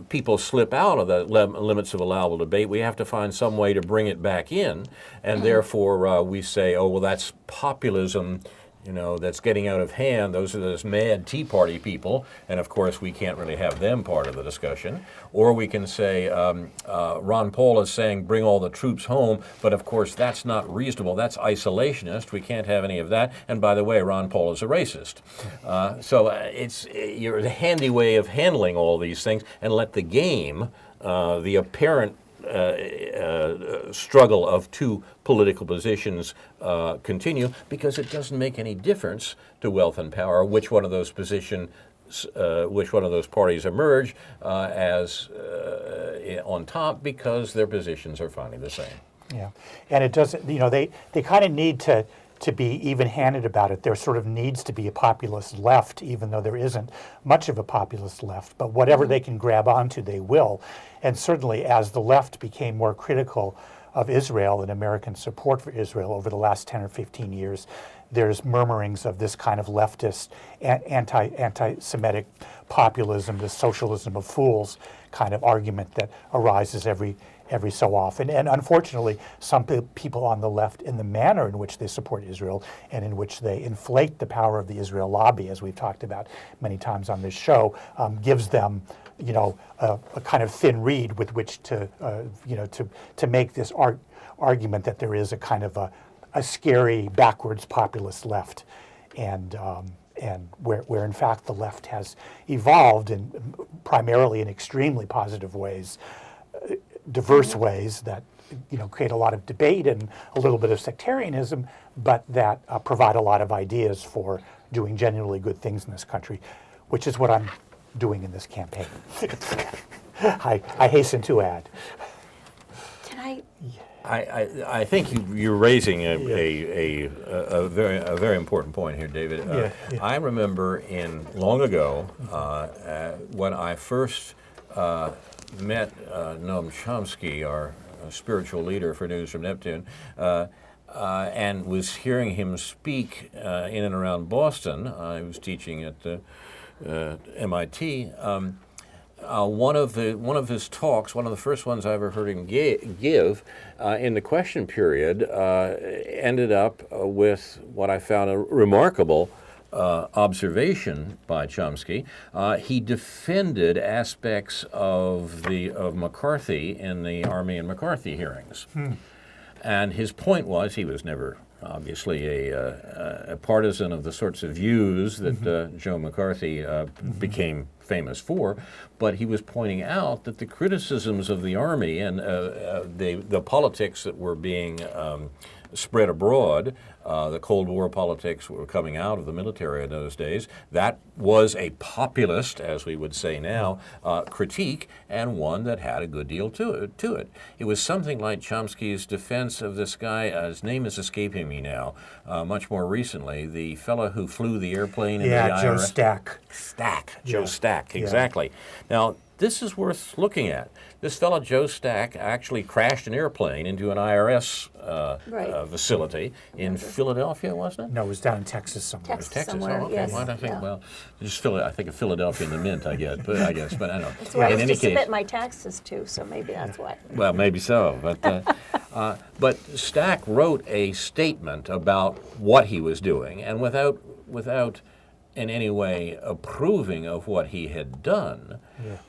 people slip out of the limits of allowable debate, we have to find some way to bring it back in, and therefore we say, oh, well, that's populism, that's getting out of hand. Those are those mad Tea Party people, and of course we can't really have them part of the discussion. Or we can say, Ron Paul is saying bring all the troops home, but of course that's not reasonable. That's isolationist. We can't have any of that. And by the way, Ron Paul is a racist. So it's a handy way of handling all these things, and let the game, the apparent struggle of two political positions continue, because it doesn't make any difference to wealth and power which one of those positions, which one of those parties emerge as on top, because their positions are finally the same. Yeah, and it doesn't. They kind of need to to be even-handed about it. There sort of needs to be a populist left, even though there isn't much of a populist left. But whatever they can grab onto, they will. And certainly as the left became more critical of Israel and American support for Israel over the last 10 or 15 years, there's murmurings of this kind of leftist, anti-Semitic populism, the socialism of fools kind of argument that arises every so often. And unfortunately, some people on the left, in the manner in which they support Israel and in which they inflate the power of the Israel lobby, as we've talked about many times on this show, gives them, a kind of thin reed with which to, to make this argument that there is a kind of a scary, backwards populist left, and where in fact the left has evolved primarily in extremely positive ways, diverse ways that create a lot of debate and a little bit of sectarianism, but that provide a lot of ideas for doing genuinely good things in this country, which is what I'm doing in this campaign. I hasten to add. Can I? I think you're raising a very important point here, David. I remember long ago when I first met Noam Chomsky, our spiritual leader for News from Neptune, and was hearing him speak in and around Boston. I was teaching at MIT. One of his talks, one of the first ones I ever heard him give in the question period, ended up with what I found a remarkable observation by Chomsky. He defended aspects of McCarthy in the Army and McCarthy hearings. And his point was, he was never obviously a partisan of the sorts of views that Joe McCarthy became famous for, but he was pointing out that the criticisms of the Army and the politics that were being spread abroad, the Cold War politics were coming out of the military in those days. That was a populist, as we would say now, critique, and one that had a good deal to it. It was something like Chomsky's defense of this guy, his name is escaping me now, much more recently, the fellow who flew the airplane in the IRS. Joe Stack. Joe Stack, exactly. Now, this is worth looking at. This fellow, Joe Stack, actually crashed an airplane into an IRS facility in Philadelphia, wasn't it? No, it was down in Texas somewhere. Texas Oh, okay. yes. Why did I think? Well, just I think of Philadelphia and the Mint. I guess, but I don't know. That's where I In used any to case, submit my taxes to, so maybe that's why. well, maybe so, but Stack wrote a statement about what he was doing, and without in any way approving of what he had done,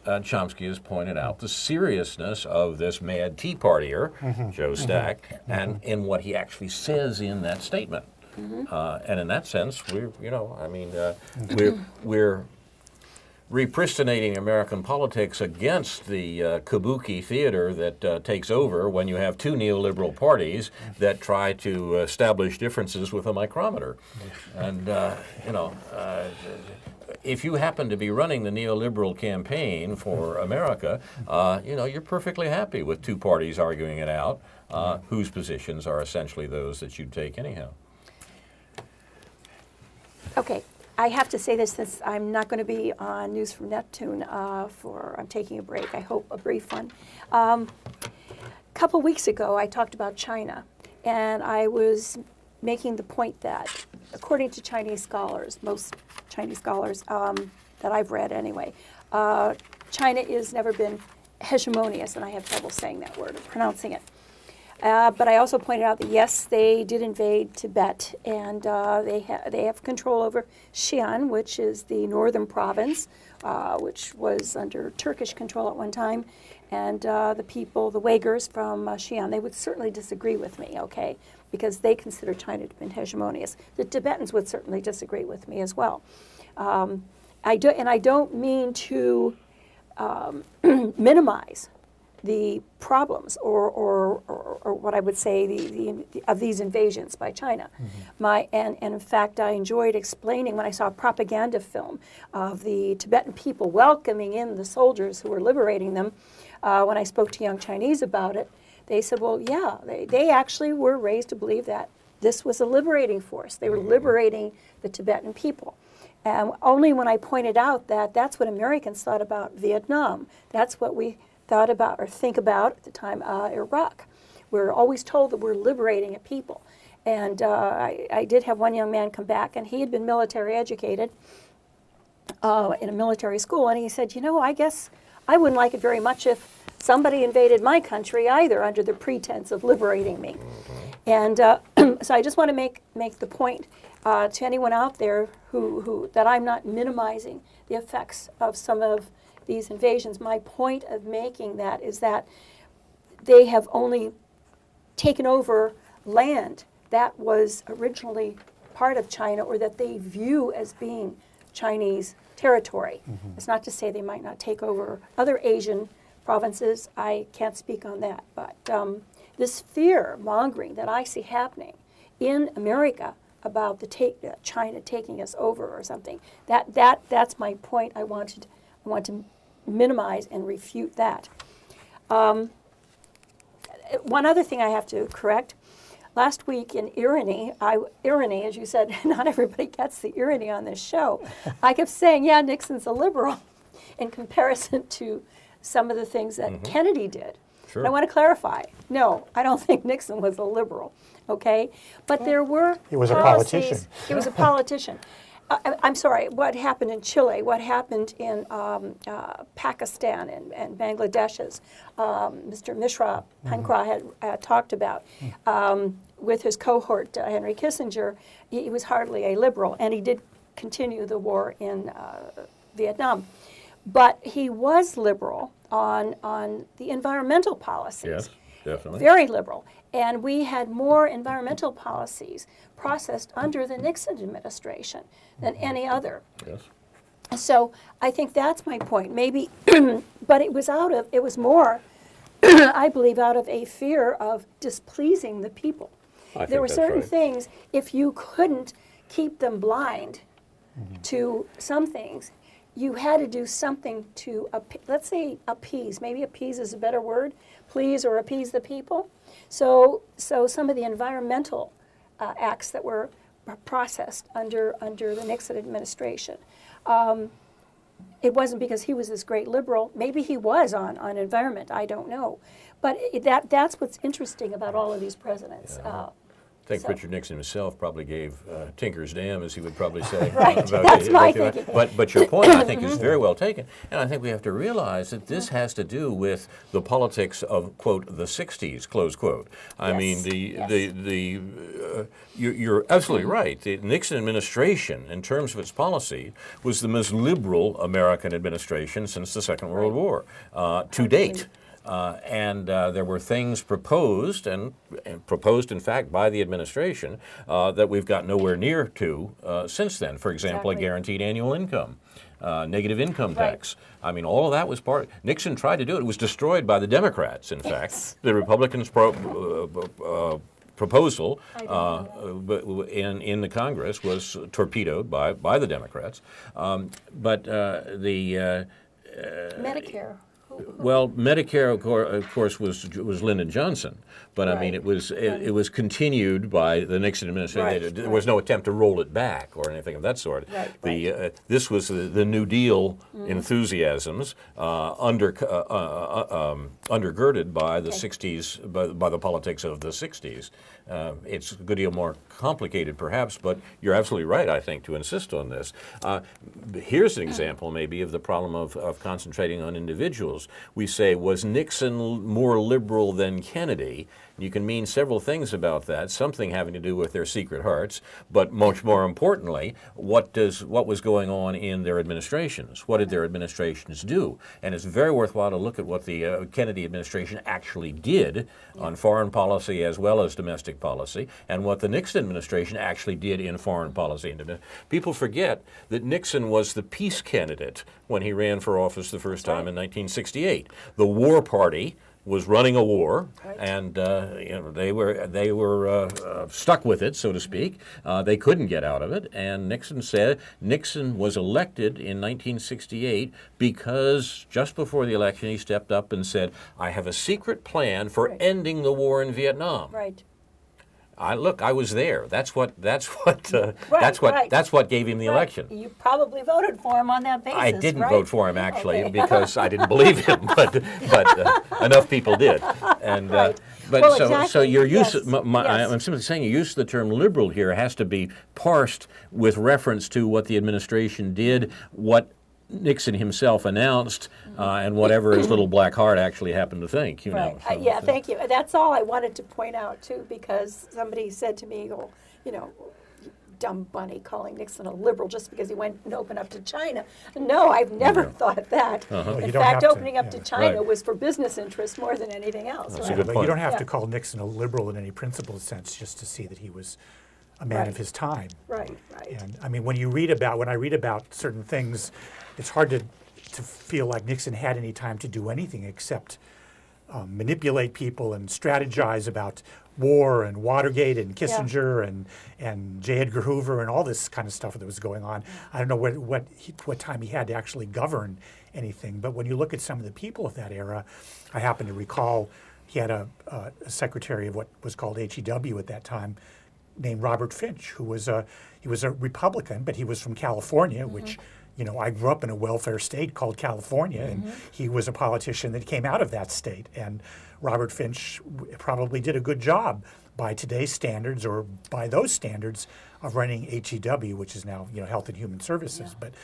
Chomsky has pointed out the seriousness of this mad Tea Partier, Joe Stack, and in what he actually says in that statement. And in that sense, we're repristinating American politics against the kabuki theater that takes over when you have two neoliberal parties that try to establish differences with a micrometer. And, if you happen to be running the neoliberal campaign for America, you're perfectly happy with two parties arguing it out, whose positions are essentially those that you'd take anyhow. Okay. I have to say this since I'm not going to be on News from Neptune I'm taking a break, I hope a brief one. A couple weeks ago, I talked about China, and I was making the point that, according to Chinese scholars, most Chinese scholars that I've read anyway, China has never been hegemonious, and I have trouble saying that word or pronouncing it. But I also pointed out that, yes, they did invade Tibet, and they have control over Xi'an, which is the northern province, which was under Turkish control at one time. And the people, the Uyghurs from Xi'an, they would certainly disagree with me, okay, because they consider China to be hegemonious. The Tibetans would certainly disagree with me as well. I don't mean to minimize the problems or what I would say of these invasions by China. And in fact, I enjoyed explaining when I saw a propaganda film of the Tibetan people welcoming in the soldiers who were liberating them. When I spoke to young Chinese about it, they said, well, yeah, they actually were raised to believe that this was a liberating force. They were liberating the Tibetan people. And only when I pointed out that that's what Americans thought about Vietnam, that's what we thought about or think about at the time Iraq. We're always told that we're liberating a people. And I did have one young man come back, and he had been military educated in a military school, and he said, you know, I guess I wouldn't like it very much if somebody invaded my country either under the pretense of liberating me. And so I just want to make the point to anyone out there who that I'm not minimizing the effects of some of these invasions. My point of making that is that they have only taken over land that was originally part of China, or that they view as being Chinese territory. It's not to say they might not take over other Asian provinces. I can't speak on that. But this fear mongering that I see happening in America about China taking us over or something, that's my point. I want to minimize and refute that. One other thing I have to correct. Last week in irony, as you said, not everybody gets the irony on this show. I kept saying, yeah, Nixon's a liberal in comparison to some of the things that Kennedy did. Sure. And I want to clarify. No, I don't think Nixon was a liberal, okay? But there were He was a policies. politician. He was a politician. I'm sorry, what happened in Chile, what happened in Pakistan and Bangladesh, Mr. Mishra Pankra had talked about with his cohort, Henry Kissinger, he was hardly a liberal, and he did continue the war in Vietnam. But he was liberal on the environmental policies. Yes, definitely. Very liberal. And we had more environmental policies processed under the Nixon administration than any other. Yes. So I think that's my point. Maybe, but it was more, I believe, out of a fear of displeasing the people. There were certain things, if you couldn't keep them blind to some things, you had to do something to, let's say appease. Maybe appease is a better word. Please or appease the people. So some of the environmental acts that were processed under the Nixon administration, it wasn't because he was this great liberal. Maybe he was on environment. I don't know. But that's what's interesting about all of these presidents. Yeah. I think Richard Nixon himself probably gave Tinker's Dam, as he would probably say. Right, that's my thinking. But your point, I think, is very well taken. And I think we have to realize that this has to do with the politics of, quote, the 60s, close quote. I mean, you're absolutely right. The Nixon administration, in terms of its policy, was the most liberal American administration since the Second World War, to date. And there were things proposed, and proposed, in fact, by the administration that we've got nowhere near to since then. For example, a guaranteed annual income, negative income tax. I mean, all of that was part. Nixon tried to do it. It was destroyed by the Democrats, in fact. The Republicans' proposal in the Congress was torpedoed by the Democrats. But the Medicare. Well, Medicare, of course, was Lyndon Johnson, but I mean, it was continued by the Nixon administration. There was no attempt to roll it back or anything of that sort. This was the New Deal enthusiasms undergirded by the 60s, by the politics of the 60s. It's a good deal more complicated, perhaps, but you're absolutely right, I think, to insist on this. Here's an example, maybe, of the problem of concentrating on individuals. We say, was Nixon more liberal than Kennedy? You can mean several things about that, something having to do with their secret hearts, but much more importantly, what was going on in their administrations? What did their administrations do? And it's very worthwhile to look at what the Kennedy administration actually did on foreign policy as well as domestic policy, and what the Nixon administration actually did in foreign policy. People forget that Nixon was the peace candidate when he ran for office the first time in 1968. The war party was running a war, and they were stuck with it, so to speak. They couldn't get out of it, and Nixon was elected in 1968 because just before the election he stepped up and said, "I have a secret plan for ending the war in Vietnam." I was there. That's what Right. that's what gave him the Right. election. You probably voted for him on that basis, I didn't right? vote for him actually Okay. because I didn't believe him, but enough people did. And Right. but Well, so exactly. your use, Yes. I'm simply saying your use of the term liberal here has to be parsed with reference to what the administration did, what Nixon himself announced, and whatever his little black heart actually happened to think. You know. Right. Yeah, thank you. That's all I wanted to point out, too, because somebody said to me, oh, you know, dumb bunny calling Nixon a liberal just because he went and opened up to China. No, I've never thought that. Well, In you don't have fact, to, opening up to China Right. was for business interests more than anything else. That's a right? good But point. you don't have Yeah. to call Nixon a liberal in any principled sense just to see that he was a man Right. of his time. Right, right. And I mean, when I read about certain things, it's hard to feel like Nixon had any time to do anything except manipulate people and strategize about war and Watergate and Kissinger and J. Edgar Hoover and all this kind of stuff that was going on. I don't know what time he had to actually govern anything. But when you look at some of the people of that era, I happen to recall he had a secretary of what was called HEW at that time, named Robert Finch, who was he was a Republican, but he was from California, which, you know, I grew up in a welfare state called California, and he was a politician that came out of that state. And Robert Finch probably did a good job by today's standards, or by those standards, of running HEW, which is now, you know, Health and Human Services. But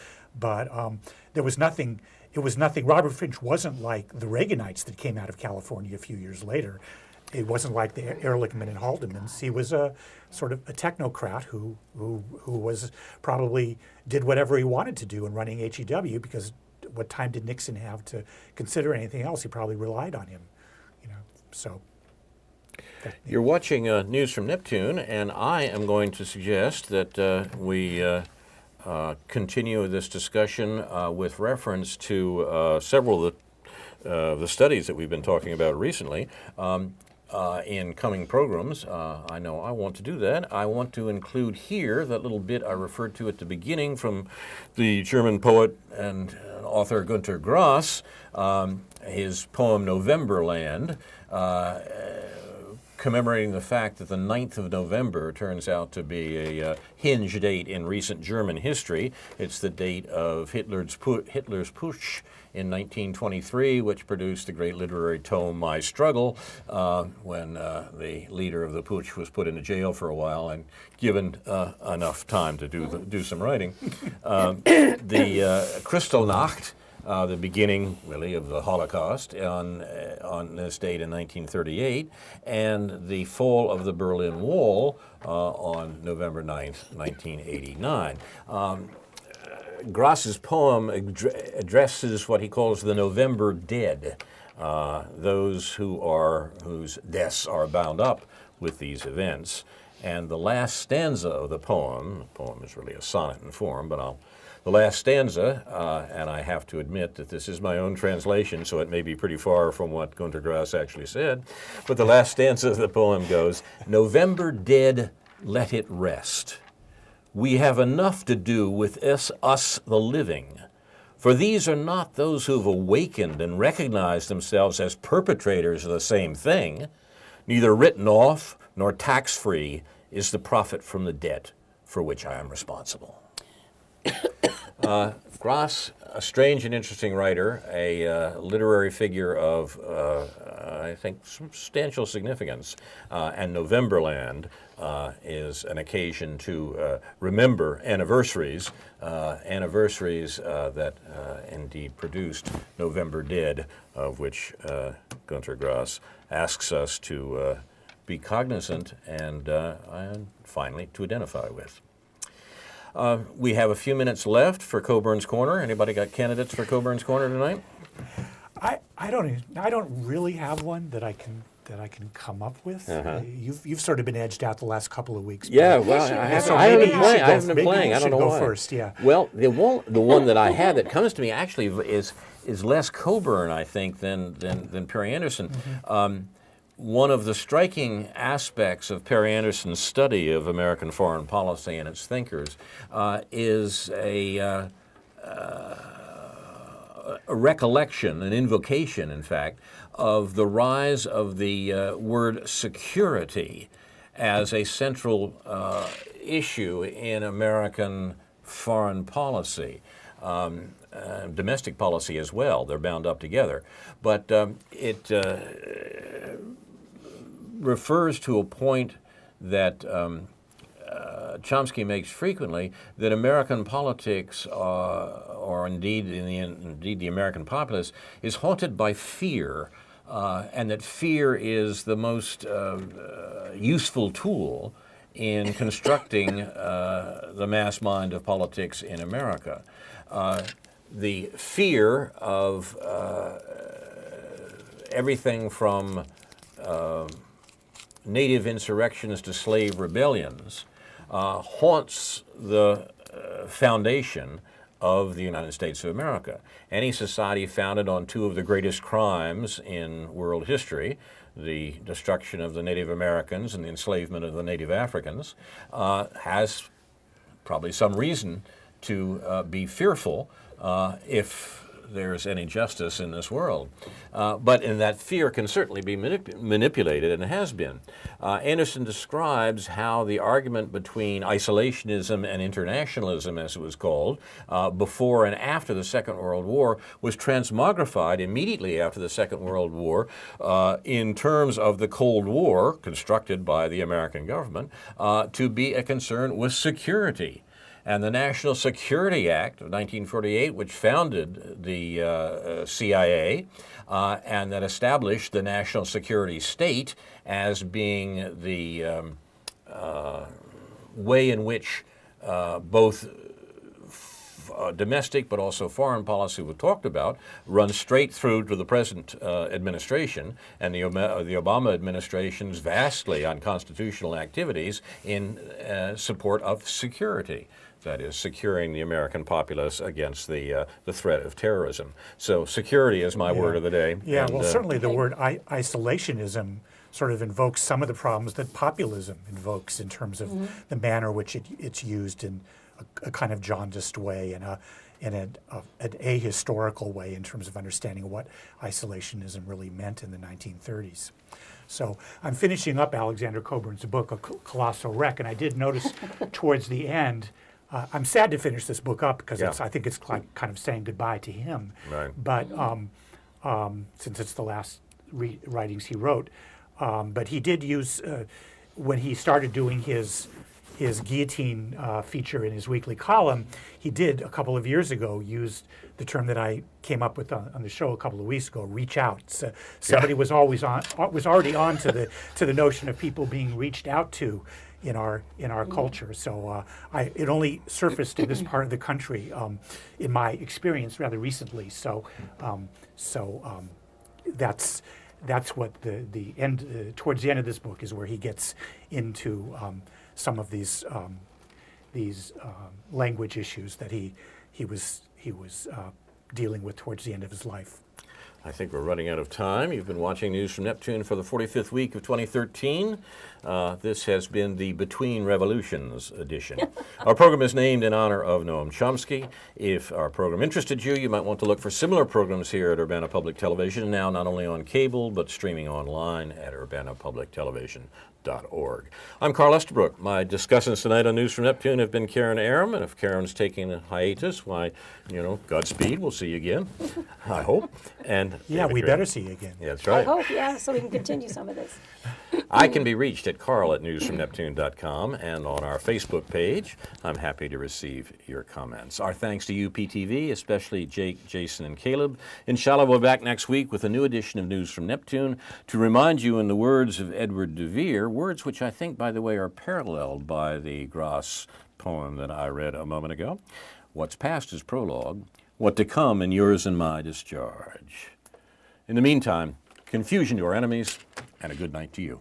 there was nothing. It was nothing. Robert Finch wasn't like the Reaganites that came out of California a few years later. It wasn't like the Ehrlichman and Haldeman's. He was a sort of a technocrat who was probably did whatever he wanted to do in running HEW, because what time did Nixon have to consider anything else? He probably relied on him, you know. So You're watching News from Neptune, and I am going to suggest that we continue this discussion with reference to several of the studies that we've been talking about recently. In coming programs, I know I want to do that. I want to include here that little bit I referred to at the beginning from the German poet and author Günter Grass, his poem Novemberland, commemorating the fact that the 9th of November turns out to be a hinge date in recent German history. It's the date of Hitler's Putsch in 1923, which produced the great literary tome My Struggle, when the leader of the Putsch was put into jail for a while and given enough time to do some writing. The Kristallnacht, the beginning, really, of the Holocaust on this date in 1938, and the fall of the Berlin Wall on November 9th, 1989. Grass's poem addresses what he calls the November dead, those whose deaths are bound up with these events. And the last stanza of the poem is really a sonnet in form, but the last stanza, and I have to admit that this is my own translation, so it may be pretty far from what Günter Grass actually said, but the last stanza of the poem goes, "November dead, let it rest. We have enough to do with us the living, for these are not those who have awakened and recognized themselves as perpetrators of the same thing. Neither written off nor tax-free is the profit from the debt for which I am responsible." Grass, a strange and interesting writer, a literary figure of, I think, substantial significance, and Novemberland is an occasion to remember anniversaries, that indeed produced November Dead, of which Günter Grass asks us to be cognizant and finally to identify with. We have a few minutes left for Coburn's Corner. Anybody got candidates for Coburn's Corner tonight? I don't really have one that I can come up with. You've sort of been edged out the last couple of weeks. Yeah, well, I haven't been playing. I don't know why. Go first, yeah. Well, the one that I had that comes to me actually is less Coburn, I think, than Perry Anderson. One of the striking aspects of Perry Anderson's study of American foreign policy and its thinkers is a recollection, an invocation, in fact, of the rise of the word security as a central issue in American foreign policy. Domestic policy as well. They're bound up together. But it refers to a point that Chomsky makes frequently, that American politics, or indeed the American populace, is haunted by fear, and that fear is the most useful tool in constructing the mass mind of politics in America. The fear of everything from native insurrections to slave rebellions haunts the foundation of the United States of America. Any society founded on two of the greatest crimes in world history, the destruction of the Native Americans and the enslavement of the Native Africans, has probably some reason to be fearful if there's any justice in this world. But in that fear can certainly be manipulated, and has been. Anderson describes how the argument between isolationism and internationalism, as it was called, before and after the Second World War, was transmogrified immediately after the Second World War in terms of the Cold War, constructed by the American government, to be a concern with security. And the National Security Act of 1948, which founded the CIA and that established the national security state as being the way in which both domestic but also foreign policy was talked about, runs straight through to the present administration and the Obama administration's vastly unconstitutional activities in support of security. That is, securing the American populace against the threat of terrorism. So security is my word of the day. Yeah, and, well, certainly the word isolationism sort of invokes some of the problems that populism invokes in terms of the manner which it's used in a kind of jaundiced way and an ahistorical way in terms of understanding what isolationism really meant in the 1930s. So I'm finishing up Alexander Coburn's book, A Colossal Wreck, and I did notice towards the end, I'm sad to finish this book up because I think it's like kind of saying goodbye to him. Right. But since it's the last writings he wrote, but he did use when he started doing his guillotine feature in his weekly column, he did a couple of years ago use the term that I came up with on the show a couple of weeks ago, reach out. So somebody was already on to the notion of people being reached out to in our culture. So it only surfaced in this part of the country, in my experience, rather recently. So that's what the end towards the end of this book is where he gets into some of these language issues that he was dealing with towards the end of his life. I think we're running out of time. You've been watching News from Neptune for the 45th week of 2013. This has been the Between Revolutions edition. Our program is named in honor of Noam Chomsky. If our program interested you, you might want to look for similar programs here at Urbana Public Television, now not only on cable, but streaming online at urbanapublictelevision.org. I'm Carl Estabrook. My discussants tonight on News from Neptune have been Karen Aram, and if Karen's taking a hiatus, why, Godspeed. We'll see you again, I hope. And yeah, we better see you again. Yeah, that's right. I hope, yeah, so we can continue some of this. I can be reached at carl@newsfromneptune.com and on our Facebook page. I'm happy to receive your comments. Our thanks to UPTV, especially Jake, Jason, and Caleb. Inshallah, we'll be back next week with a new edition of News from Neptune to remind you, in the words of Edward de Vere, words which I think, by the way, are paralleled by the Gras poem that I read a moment ago. What's past is prologue. What to come in yours and my discharge. In the meantime, confusion to our enemies, and a good night to you.